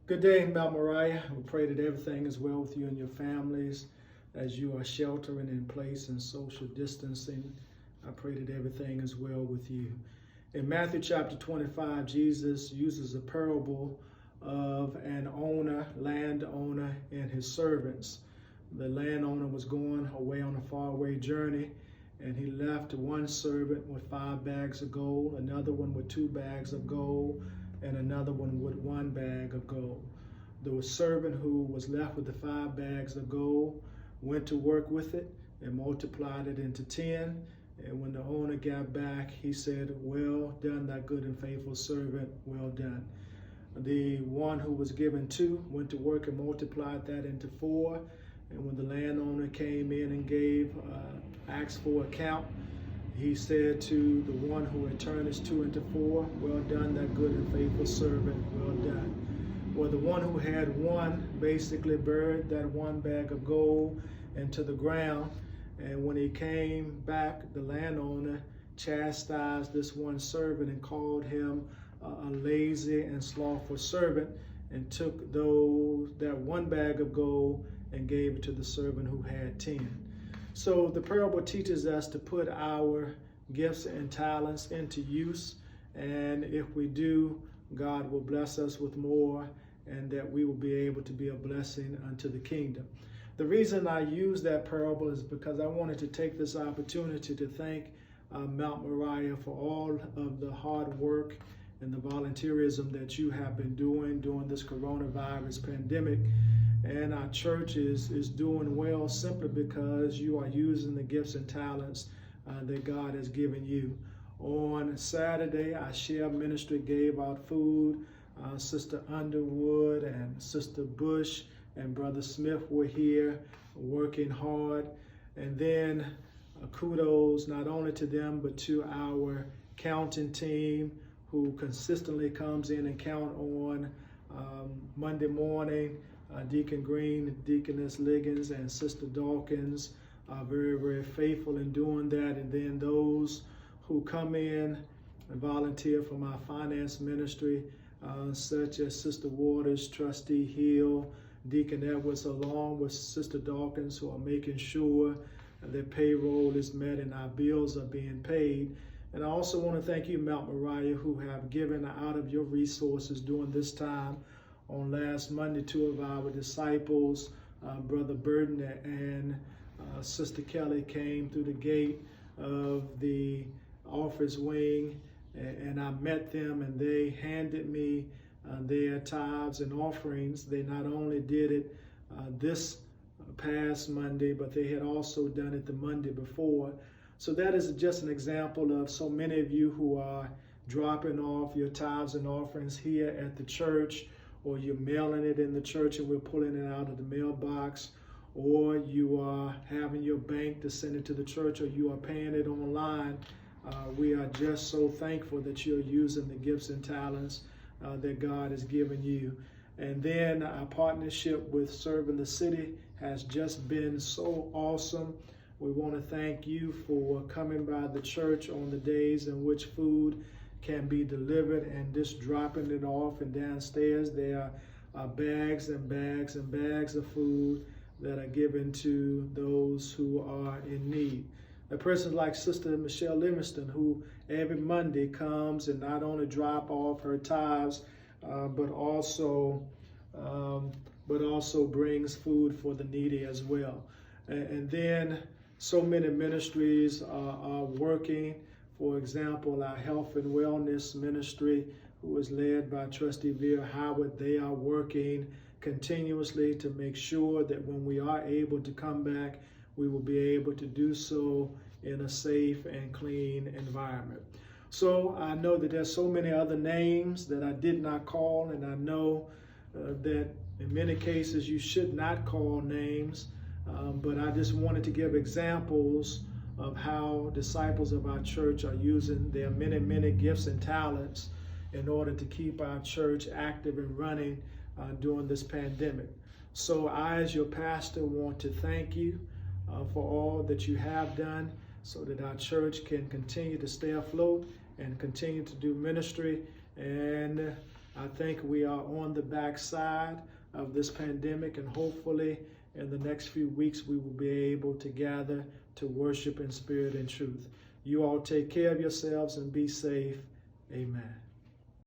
Good day, Mount Moriah. We pray that everything is well with you and your families as you are sheltering in place and social distancing. I pray that everything is well with you. In Matthew chapter 25, Jesus uses a parable of an landowner, and his servants. The landowner was going away on a faraway journey, and he left one servant with 5 bags of gold, another one with 2 bags of gold, and another one with 1 bag of gold. The servant who was left with the 5 bags of gold went to work with it and multiplied it into 10. And when the owner got back, he said, "Well done, thy good and faithful servant, well done." The one who was given 2 went to work and multiplied that into 4. And when the landowner came in and asked for account, he said to the one who had turned his 2 into 4, "Well done, that good and faithful servant, well done." Well, the one who had 1 basically buried that 1 bag of gold into the ground. And when he came back, the landowner chastised this one servant and called him a lazy and slothful servant, and took that 1 bag of gold and gave it to the servant who had 10. So the parable teaches us to put our gifts and talents into use, and if we do, God will bless us with more, and that we will be able to be a blessing unto the kingdom. The reason I use that parable is because I wanted to take this opportunity to thank Mount Moriah for all of the hard work and the volunteerism that you have been doing during this coronavirus pandemic. And our church is doing well simply because you are using the gifts and talents that God has given you. On Saturday, our share ministry gave out food. Sister Underwood and Sister Bush and Brother Smith were here working hard. And then kudos not only to them, but to our counting team who consistently comes in and count on Monday morning. Deacon Green, Deaconess Liggins, and Sister Dawkins are very, very faithful in doing that. And then those who come in and volunteer from our finance ministry, such as Sister Waters, Trustee Hill, Deacon Edwards, along with Sister Dawkins, who are making sure that payroll is met and our bills are being paid. And I also want to thank you, Mount Moriah, who have given out of your resources during this time. On last Monday, 2 of our disciples, Brother Burden and Sister Kelly, came through the gate of the office wing, and I met them, and they handed me their tithes and offerings. They not only did it this past Monday, but they had also done it the Monday before. So that is just an example of so many of you who are dropping off your tithes and offerings here at the church, or you're mailing it in the church and we're pulling it out of the mailbox, or you are having your bank to send it to the church, or you are paying it online. We are just so thankful that you're using the gifts and talents that God has given you. And then our partnership with Serving the City has just been so awesome. We want to thank you for coming by the church on the days in which food can be delivered and just dropping it off. And downstairs there are bags and bags and bags of food that are given to those who are in need. A person like Sister Michelle Livingston, who every Monday comes and not only drop off her tithes, but also brings food for the needy as well. And then so many ministries are working. For example, our health and wellness ministry, who is led by Trustee Vera Howard, they are working continuously to make sure that when we are able to come back, we will be able to do so in a safe and clean environment. So I know that there's so many other names that I did not call, and I know that in many cases you should not call names, but I just wanted to give examples of how disciples of our church are using their many, many gifts and talents in order to keep our church active and running during this pandemic. So I, as your pastor, want to thank you for all that you have done so that our church can continue to stay afloat and continue to do ministry. And I think we are on the backside of this pandemic, and hopefully in the next few weeks we will be able to gather to worship in spirit and truth. You all take care of yourselves and be safe. Amen.